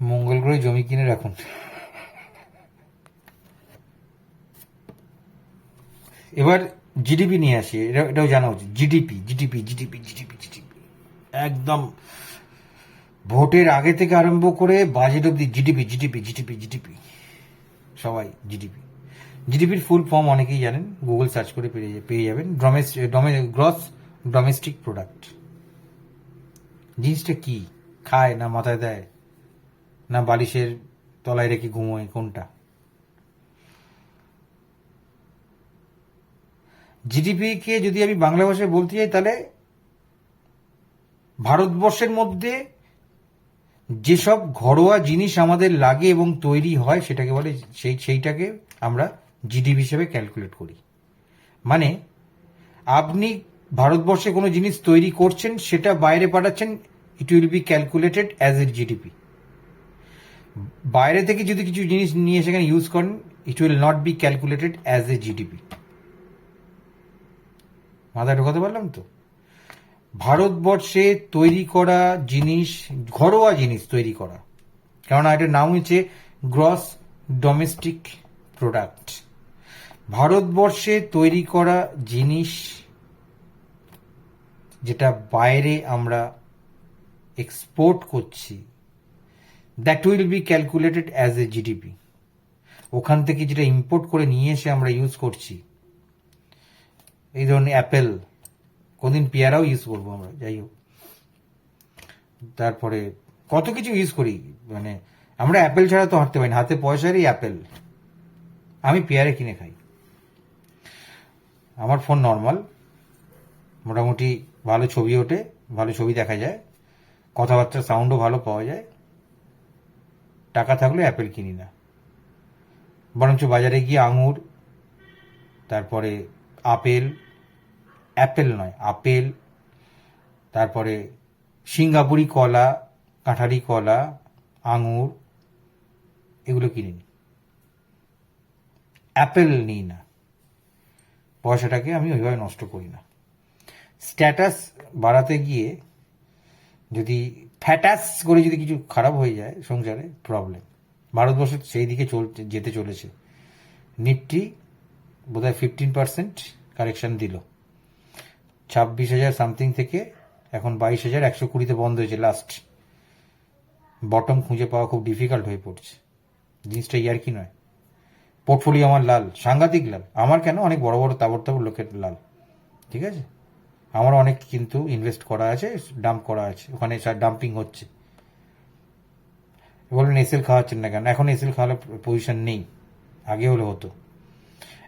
মঙ্গল গ্রহে জমি কিনে রাখুন। এবার জিডিপি নিয়ে আসি, এটাও জানা উচিত। জিডিপি একদম ভোটের আগে থেকে আরম্ভ করে বাজেট অব্দি জিডিপি, সবাই জিডিপি। জিডিপির ফুল ফর্ম অনেকেই জানেন, গুগল সার্চ করে পেয়ে যাবেন। Gross domestic product. জিনিসটা কি? খায় না মাথায় দেয়, না বালিশের তলায় রেখে ঘুমোয়, কোনটা? জিডিপি কে যদি আমি বাংলা ভাষায় বলতে চাই, তাহলে ভারতবর্ষের মধ্যে যেসব ঘরোয়া জিনিস আমাদের লাগে এবং তৈরি হয় সেটাকে বলে, সেইটাকে আমরা জিডিপি হিসেবে ক্যালকুলেট করি। মানে আপনি ভারতবর্ষে কোনো জিনিস তৈরি করছেন, সেটা বাইরে পাঠাচ্ছেন, it will be calculated as a GDP. বাইরে থেকে যদি কিছু জিনিস নিয়ে সেখানে ইউজ করেন, it will not be calculated as a GDP. মাথায় ঢোকাতে পারলাম তো? ভারতবর্ষে তৈরি করা জিনিস, ঘরোয়া জিনিস তৈরি করা, কেননা এটার নাম হচ্ছে গ্রস ডোমেস্টিক প্রোডাক্ট। ভারতবর্ষে তৈরি করা জিনিস যেটা বাইরে আমরা এক্সপোর্ট করছি, that will be calculated as a GDP. ওখান থেকে যেটা ইম্পোর্ট করে নিয়ে এসে আমরা ইউজ করছি, এই ধরুন অ্যাপেল, কোনদিন পেয়ারাও ইউজ করবো আমরা, যাই হোক, তারপরে কত কিছু ইউজ করি, মানে আমরা অ্যাপেল ছাড়া তো হাঁটতে পারি না, হাতে পয়সারই অ্যাপেল। আমি পেয়ারে কিনে খাই। আমার ফোন নর্মাল, মোটামুটি ভালো ছবি ওঠে, ভালো ছবি দেখা যায়, কথাবার্তার সাউন্ডও ভালো পাওয়া যায়। টাকা থাকলে অ্যাপেল কিনি না, বরঞ্চ বাজারে গিয়ে আঙুর, তারপরে আপেল, অ্যাপেল নয় আপেল, তারপরে সিঙ্গাপুরি কলা, কাঁঠালি কলা, আঙুর, এগুলো কিনে নিই, অ্যাপেল নিই না। পয়সাটাকে আমি ওইভাবে নষ্ট করি না। স্ট্যাটাস বাড়াতে গিয়ে যদি ফ্যাটাস করে যদি কিছু খারাপ হয়ে যায় সংসারে, প্রবলেম। ভারতবর্ষ সেই দিকে যেতে চলেছে। নিফটি বোধহয় 15% কারেকশন দিল, 26,000 সামথিং থেকে এখন 22,120 বন্ধ হয়েছে লাস্ট। বটম খুঁজে পাওয়া খুব ডিফিকাল্ট হয়ে পড়ছে। জিনিসটা ইয়ার কি নয়। পোর্টফোলিও আমার লাল, সাংঘাতিক লাল। আমার কেন, অনেক বড় বড় তাবড় তাবড় লোকের লাল, ঠিক আছে। আমার অনেক কিন্তু ইনভেস্ট করা আছে, ডাম্প করা আছে, ওখানে ডাম্পিং হচ্ছে। বলবেন এসএল খাওয়াচ্ছেন না কেন? এখন এসএল খাওয়ানোর পজিশন নেই, আগে হলে হতো,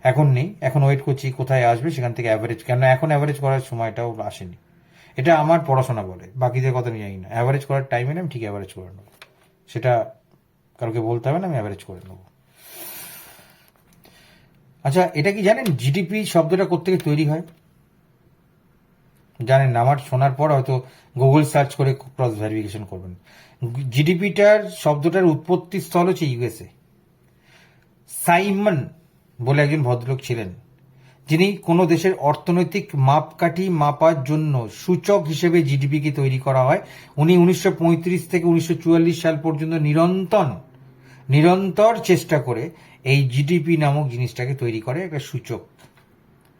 এখন নেই। এখন ওয়েট করছি কোথায় আসবে, সেখান থেকে অ্যাভারেজ, কেন এখন অ্যাভারেজ করার সময়টাও আসেনি। এটা আমার পড়াশোনা বলে, বাকিদের কথা আমি জানি না। অ্যাভারেজ করার টাইমে আমি ঠিক অ্যাভারেজ করে নেবো, সেটা কারোকে বলতে হবে না, আমি অ্যাভারেজ করে নেবো। আচ্ছা, এটা কি জানেন জিডিপি শব্দটা কোত্থেকে তৈরি হয়? জানেন না? আমার শোনার পর হয়তো গুগল সার্চ করে ক্রস ভেরিফিকেশন করবেন। জিডিপিটার শব্দটার উৎপত্তি স্থল হচ্ছে ইউএসএ। সাইমন বলে একজন ভদ্রলোক ছিলেন, যিনি কোনো দেশের অর্থনৈতিক মাপকাঠি মাপার জন্য সূচক হিসেবে জিডিপিকে তৈরি করা হয়। উনি 1935 থেকে 1944 সাল পর্যন্ত নিরন্তর চেষ্টা করে এই জিডিপি নামক জিনিসটাকে তৈরি করে, একটা সূচক,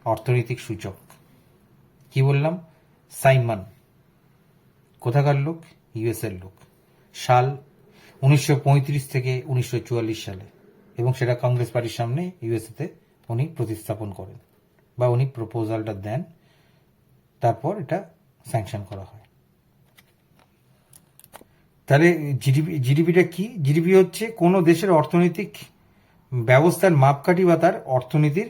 অর্থনৈতিক সূচক। কি বললাম? সাইমন। কোথাকার লোক? ইউএসএর লোক। সাল 1935 থেকে 1944 সালে, এবং সেটা কংগ্রেস পার্টির সামনে ইউএসএতে উনি প্রতিস্থাপন করেন, বা উনি প্রপোজালটা দেন, তারপর এটা স্যাংশন করা হয়। তাহলে জিডিপিটা কি? জিডিপি হচ্ছে কোনো দেশের অর্থনৈতিক ব্যবস্থার মাপকাঠি, বা তার অর্থনীতির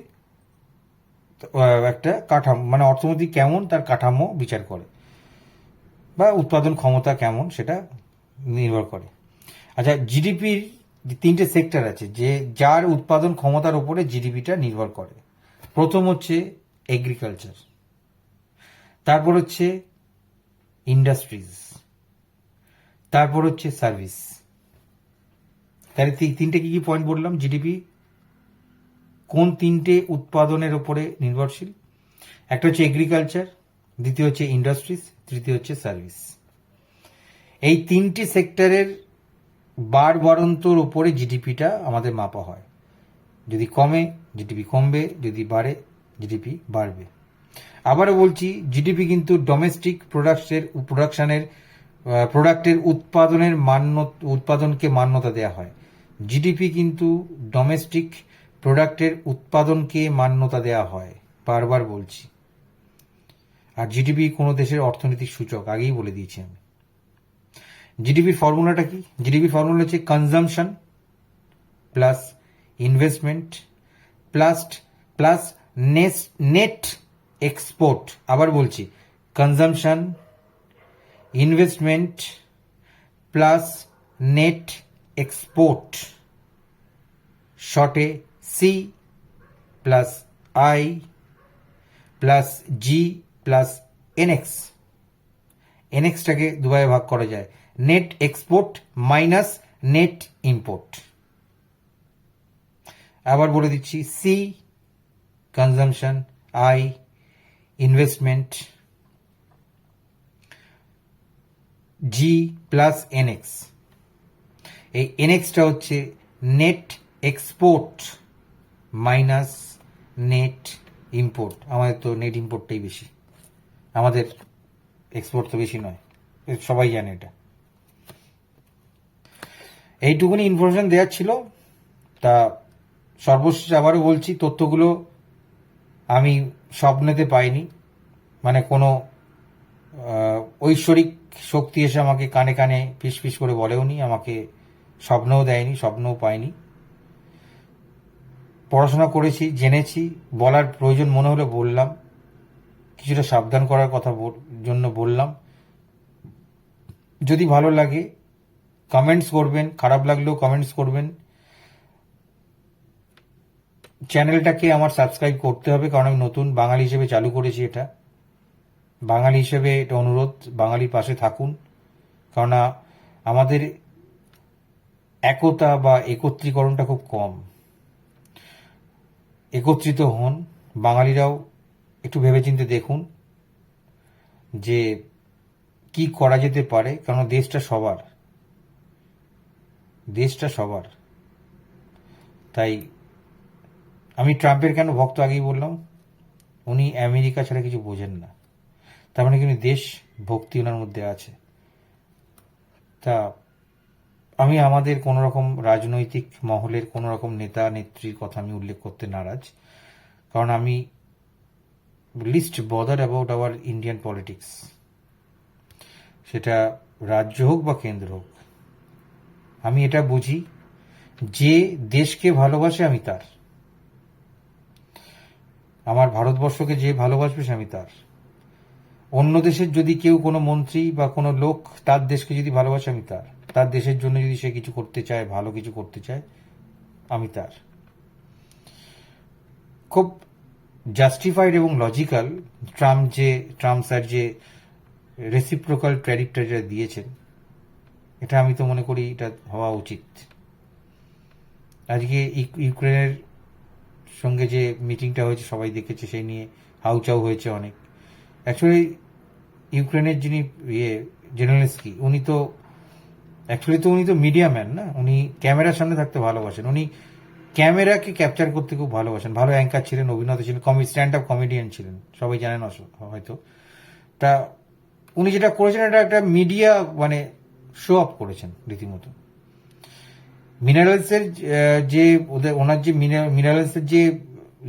একটা কাঠামো, মানে অর্থনীতি কেমন তার কাঠামো বিচার করে, বা উৎপাদন ক্ষমতা কেমন সেটা নির্ভর করে। আচ্ছা, জিডিপির 3টে সেক্টর আছে, যে যার উৎপাদন ক্ষমতার উপরে জিডিপিটা নির্ভর করে। প্রথম হচ্ছে এগ্রিকালচার, তারপর হচ্ছে ইন্ডাস্ট্রিজ, তারপর হচ্ছে সার্ভিস। তাহলে 3টে কি কি পয়েন্ট বললাম? জিডিপি কোন 3টে উৎপাদনের উপরে নির্ভরশীল? একটা হচ্ছে এগ্রিকালচার, দ্বিতীয় হচ্ছে ইন্ডাস্ট্রিজ, তৃতীয় হচ্ছে সার্ভিস। এই 3টি সেক্টরের বাড়ন্তর উপরে জিডিপিটা আমাদের মাপা হয়। যদি কমে জিডিপি কমবে, যদি বাড়ে জিডিপি বাড়বে। আবারও বলছি, জিডিপি কিন্তু ডোমেস্টিক প্রোডাক্টের উৎপাদনকে মান্যতা দেওয়া হয়। জিডিপি কিন্তু ডোমেস্টিক প্রোডাক্টের উৎপাদনকে মান্যতা দেওয়া হয়, বারবার বলছি। আর জিডিপি কোনো দেশের অর্থনৈতিক সূচক, আগেই বলে দিয়েছি আমি। জিডিপির ফর্মুলাটা কি? জিডিপির ফর্মুলা হচ্ছে consumption plus investment plus plus net export. আবার বলছি, consumption, investment plus net export, শর্টে C plus I plus G plus NX. এনএক্সটাকে দুভাগে ভাগ করা যায়, net export minus net import. আবার বলে দিচ্ছি, C consumption, I investment, G plus NX. এই এনএক্সটা হচ্ছে net export minus net import. আমাদের তো নেট ইম্পোর্টটাই বেশি, আমাদের এক্সপোর্ট তো বেশি নয়, সবাই জানে এটা। এইটুকুনি ইনফরমেশন দেওয়ার ছিল। তা সর্বশেষ আবারও বলছি, তথ্যগুলো আমি স্বপ্নেতে পাইনি, মানে কোনো ঐশ্বরিক শক্তি এসে আমাকে কানে কানে ফিস ফিস করে বলেওনি, আমাকে স্বপ্নও দেয়নি, স্বপ্নও পাইনি। পড়াশোনা করেছি, জেনেছি, বলার প্রয়োজন মনে হলে বললাম, কিছুটা সাবধান করার কথা জন্য বললাম। যদি ভালো লাগে কমেন্টস করবেন, খারাপ লাগলেও কমেন্টস করবেন। চ্যানেলটাকে আমার সাবস্ক্রাইব করতে হবে, কারণ আমি নতুন বাঙালি হিসেবে চালু করেছি এটা। বাঙালি হিসেবে এটা অনুরোধ, বাঙালির পাশে থাকুন, কারণ আমাদের একতা বা একত্রীকরণটা খুব কম। একত্রিত হন, বাঙালিরাও একটু ভেবেচিন্তে দেখুন যে কি করা যেতে পারে, কারণ দেশটা সবার, দেশটা সবার। তাই আমি ট্রাম্পের কেন ভক্ত, আগেই বললাম, উনি আমেরিকা ছাড়া কিছু বোঝেন না, তার মানে কিন্তু দেশ ভক্তি ওনার মধ্যে আছে। তা আমি আমাদের কোনো রকম রাজনৈতিক মহলের কোনো রকম নেতা নেত্রীর কথা আমি উল্লেখ করতে নারাজ, কারণ আমি least bother about our Indian politics, সেটা রাজ্য হোক বা কেন্দ্র হোক। আমি এটা বুঝি, যে দেশকে ভালোবাসে আমি তার, আমার ভারতবর্ষকে যে ভালোবাসবে সে আমি তার। অন্য দেশের যদি কেউ, কোনো মন্ত্রী বা কোনো লোক তার দেশকে যদি ভালোবাসে আমি তার, তার দেশের জন্য যদি সে কিছু করতে চায়, ভালো কিছু করতে চায়, আমি তার। খুব জাস্টিফাইড এবং লজিক্যাল ট্রাম্প স্যার যে রেসিপ্রোকাল ট্যারিফটা যেটা দিয়েছেন, এটা আমি তো মনে করি এটা হওয়া উচিত। আজকে ইউক্রেনের সঙ্গে যে মিটিংটা হয়েছে সবাই দেখেছে, সেই নিয়ে হাউচাউ হয়েছে অনেক। অ্যাকচুয়ালি ইউক্রেনের যিনি জেনেলেনস্কি, উনি তো মিডিয়া ম্যান না, উনি ক্যামেরার সামনে থাকতে ভালোবাসেন, উনি ক্যামেরাকে ক্যাপচার করতে খুব ভালোবাসেন। ভালো অ্যাঙ্কার ছিলেন, অভিনেতা ছিলেন, স্ট্যান্ড আপ কমেডিয়ান ছিলেন, সবাই জানেন হয়তো। তা উনি যেটা করেছেন, এটা একটা মিডিয়া মানে শো অফ করেছেন রীতিমতো। মিনারেলসের যে ওনার যে মিনারেলসের যে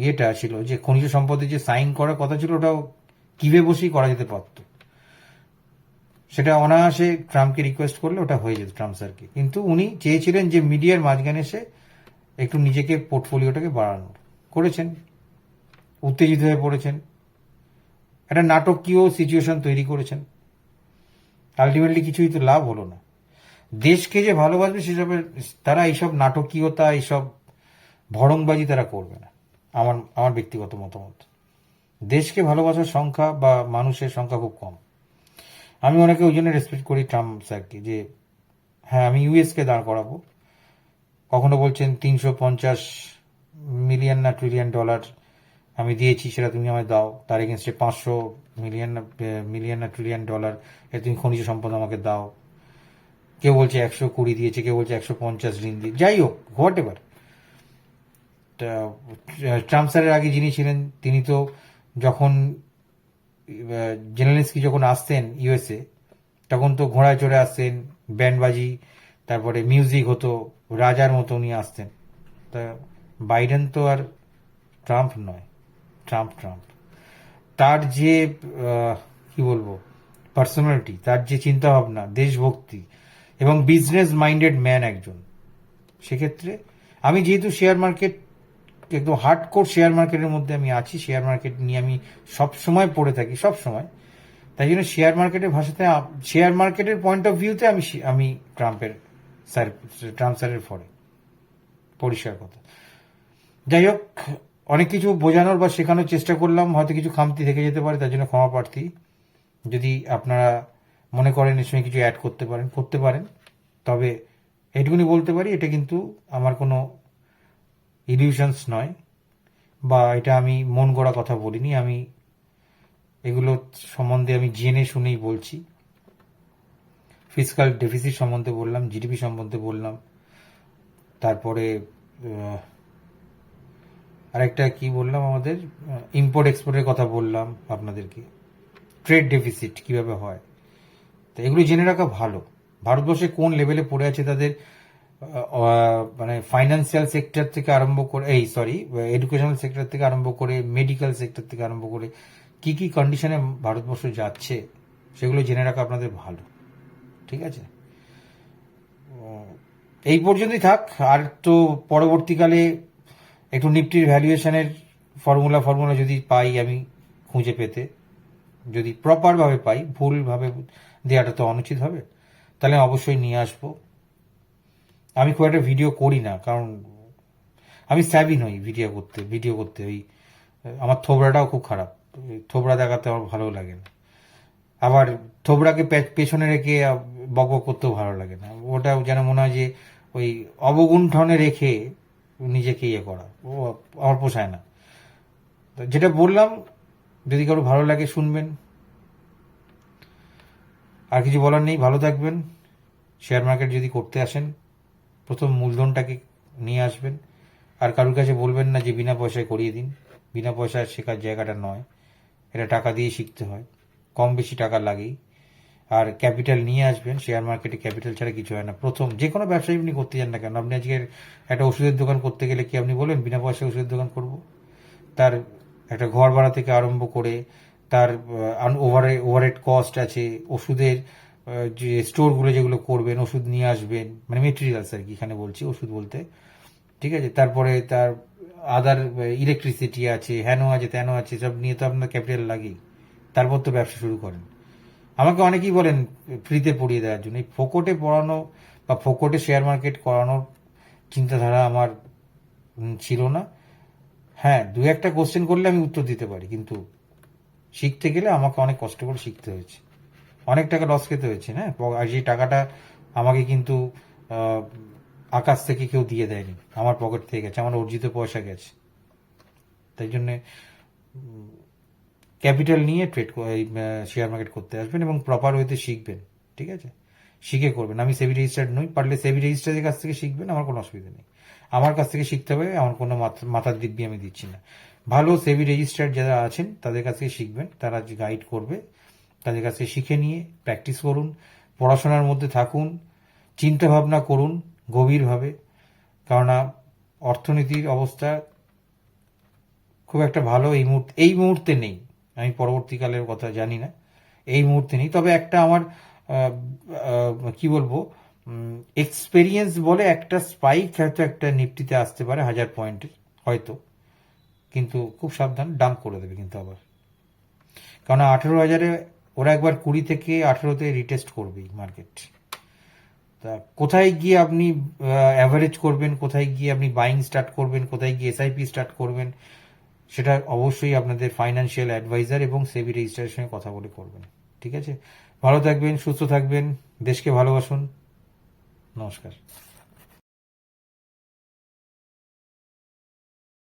ইয়েটা ছিল, যে খনিজ সম্পদের যে সাইন করার কথা ছিল, ওটাও কিভে বসেই করা যেতে পারত। সেটা অনায়াসে ট্রাম্পকে রিকোয়েস্ট করলে ওটা হয়ে যেত ট্রাম্প স্যারকে। কিন্তু উনি চেয়েছিলেন যে মিডিয়ার মাঝখানে এসে একটু নিজেকে পোর্টফোলিওটাকে বাড়ানোর, করেছেন, উত্তেজিত হয়ে পড়েছেন, একটা নাটকীয় সিচুয়েশন তৈরি করেছেন। আলটিমেটলি কিছুই তো লাভ হলো না। দেশকে যে ভালোবাসবে সেসবের, তারা এইসব নাটকীয়তা, এইসব ভড়ংবাজি তারা করবে না, আমার ব্যক্তিগত মতামত। দেশকে ভালোবাসার সংখ্যা বা মানুষের সংখ্যা খুব কম। আমি অনেকে ওই জন্য রেসপেক্ট করি ট্রাম্প স্যারকে, যে হ্যাঁ আমি ইউএসকে দাঁড় করাবো। কখনো বলছেন 350 মিলিয়ন না ট্রিলিয়ন ডলার আমি দিয়েছি, সেটা তুমি আমায় দাও। তার এগেনস্টে 500 মিলিয়ন না ট্রিলিয়ন ডলার এটা তুমি খনিজ সম্পদ আমাকে দাও। কেউ বলছে 120 দিয়েছে, কেউ বলছে 150 ঋণ দিয়ে, যাই হোক, হোয়াট এভার। ট্রাম্প স্যারের আগে যিনি ছিলেন, তিনি তো যখন জেনেলেনস্কি যখন আসতেন ইউএসএ, তখন তো ঘোড়ায় চড়ে আসতেন, ব্যান্ডবাজি, তারপরে মিউজিক হতো, রাজার মতো উনি আসতেন। তা বাইডেন তো আর ট্রাম্প নয়, ট্রাম্প তার যে কি বলবো পার্সোনালিটি, তার যে চিন্তা ভাবনা, দেশভক্তি এবং বিজনেস মাইন্ডেড ম্যান একজন, সেক্ষেত্রে আমি যেহেতু শেয়ার মার্কেট একদম হার্ডকোর শেয়ার মার্কেটের মধ্যে আমি আছি, শেয়ার মার্কেট নিয়ে আমি সব সময় পড়ে থাকি সব সময়, তাই জন্য শেয়ার মার্কেটের ভাষাতে শেয়ার মার্কেটের পয়েন্ট অফ ভিউতে আমি ট্রাম্প স্যারের ফরে পরিষ্কার কথা। যাই হোক, অনেক কিছু বোঝানোর বা শেখানোর চেষ্টা করলাম, হয়তো কিছু খামতি থেকে যেতে পারে, তার জন্য ক্ষমা প্রার্থী। যদি আপনারা মনে করেন এর সঙ্গে কিছু অ্যাড করতে পারেন, তবে এটুকুনি বলতে পারি, এটা কিন্তু আমার কোনো ইলিউশনস নয়, বা এটা আমি মন গড়া কথা বলিনি, আমি এগুলো সম্বন্ধে আমি জেনে শুনেই বলছি। ফিসকাল ডেফিসিট সম্বন্ধে বললাম, জিডিপি সম্বন্ধে বললাম, তারপরে আরেকটা কি বললাম, আমাদের ইম্পোর্ট এক্সপোর্টের কথা বললাম আপনাদেরকে, ট্রেড ডেফিসিট কিভাবে হয়, তো এগুলো জেনে রাখা ভালো। ভারতবর্ষে কোন লেভেলে পড়ে আছে তাদের মানে ফাইন্যান্সিয়াল সেক্টর থেকে আরম্ভ করে, এডুকেশনাল সেক্টর থেকে আরম্ভ করে, মেডিকেল সেক্টর থেকে আরম্ভ করে কি কি কন্ডিশনে ভারতবর্ষ যাচ্ছে, সেগুলো জেনে রাখা আপনাদের ভালো, ঠিক আছে? এই পর্যন্তই থাক। আর তো পরবর্তীকালে একটু নিফটির ভ্যালুয়েশনের ফর্মুলা যদি পাই আমি খুঁজে পেতে, যদি প্রপারভাবে পাই, ভুলভাবে দেওয়াটা তো অনুচিত হবে, তাহলে অবশ্যই নিয়ে আসবো। আমি খুব একটা ভিডিও করি না, কারণ আমি স্যাভি নই ভিডিও করতে ওই আমার থোবড়াটাও খুব খারাপ, থোবড়া দেখাতে আমার ভালো লাগে না, আবার থোবড়াকে পেছনে রেখে বক করতেও ভালো লাগে না, ওটা যেন মনে হয় যে ওই অবগুণ্ঠনে রেখে নিজেকে ইয়ে করা, ও আমার পোষায় না। যেটা বললাম, যদি কারো ভালো লাগে শুনবেন, আর কিছু বলার নেই। ভালো থাকবেন। শেয়ার মার্কেট যদি করতে আসেন, প্রথম মূলধনটাকে নিয়ে আসবেন, আর কারোর কাছে বলবেন না যে বিনা পয়সায় করিয়ে দিন, বিনা পয়সায় শেখার জায়গাটা নয়, এটা টাকা দিয়ে শিখতে হয়, কম বেশি টাকা লাগেই। আর ক্যাপিটাল নিয়ে আসবেন, শেয়ার মার্কেটে ক্যাপিটাল ছাড়া কিছু হয় না। প্রথম যে কোনো ব্যবসায় আপনি করতে যান না কেন, আপনি আজকে একটা ওষুধের দোকান করতে গেলে কি আপনি বলেন বিনা পয়সায় ওষুধের দোকান করব? তার একটা ঘর ভাড়া থেকে আরম্ভ করে, তার ওভারহেড কস্ট আছে, ওষুধের যে স্টোরগুলো যেগুলো করবেন, ওষুধ নিয়ে আসবেন, মানে মেটেরিয়ালস আর কি এখানে বলছি, ওষুধ বলতে, ঠিক আছে? তারপরে তার আদার ইলেকট্রিসিটি আছে, হ্যানো আছে, ত্যানো আছে, সব নিয়ে তো আপনার ক্যাপিটাল লাগেই, তারপর তো ব্যবসা শুরু করেন। আমাকে অনেকেই বলেন ফ্রিতে পড়িয়ে দেওয়ার জন্য, এই ফোকটে পড়ানো বা ফোকটে শেয়ার মার্কেট করানোর চিন্তাধারা আমার ছিল না। হ্যাঁ, দু একটা কোশ্চেন করলে আমি উত্তর দিতে পারি, কিন্তু শিখতে গেলে আমাকে অনেক কষ্ট করে শিখতে হয়েছে, অনেক টাকা লস খেতে হয়েছে। হ্যাঁ, আর সেই টাকাটা আমাকে কিন্তু আকাশ থেকে কেউ দিয়ে দেয়নি, আমার পকেট থেকে গেছে, আমার অর্জিত পয়সা গেছে। তাই জন্যে ক্যাপিটাল নিয়ে শেয়ার মার্কেট করতে আসবেন এবং প্রপার ওয়েতে শিখবেন, ঠিক আছে? শিখে করবেন। আমি সেবি রেজিস্টার্ড নই, পারলে সেবি রেজিস্টারের কাছ থেকে শিখবেন, আমার কোনো অসুবিধা নেই। আমার কাছ থেকে শিখতে হবে, আমার কোনো মাথার দিব্যি আমি দিচ্ছি না। ভালো সেবি রেজিস্টার্ড যারা আছেন তাদের কাছ থেকে শিখবেন, তারা যে গাইড করবে, তাদের কাছে শিখে নিয়ে প্র্যাকটিস করুন, পড়াশোনার মধ্যে থাকুন, চিন্তা ভাবনা করুন গভীরভাবে, কেননা অর্থনীতির অবস্থা খুব একটা ভালো এই মুহূর্তে নেই। আমি পরবর্তীকালের কথা জানি না, এই মুহূর্তে নেই। তবে একটা আমার কি বলবো, এক্সপেরিয়েন্স বলে একটা স্পাইক হয়তো একটা নিফটিতে আসতে পারে 1000 পয়েন্টের হয়তো, কিন্তু খুব সাবধান, ডাম্প করে দেবে কিন্তু আবার, কারণ 18,000-এ ওরা একবার 20 থেকে 18-তে রিটেস্ট করবেই মার্কেট। তা কোথায় গিয়ে আপনি অ্যাভারেজ করবেন, কোথায় গিয়ে আপনি বাইং স্টার্ট করবেন, কোথায় গিয়ে এসআইপি স্টার্ট করবেন, সেটা অবশ্যই আপনাদের ফাইন্যান্সিয়াল অ্যাডভাইজার এবং সেবি রেজিস্ট্রারের সঙ্গে কথা বলে করবেন, ঠিক আছে? ভালো থাকবেন, সুস্থ থাকবেন, দেশকে ভালোবাসুন। নমস্কার।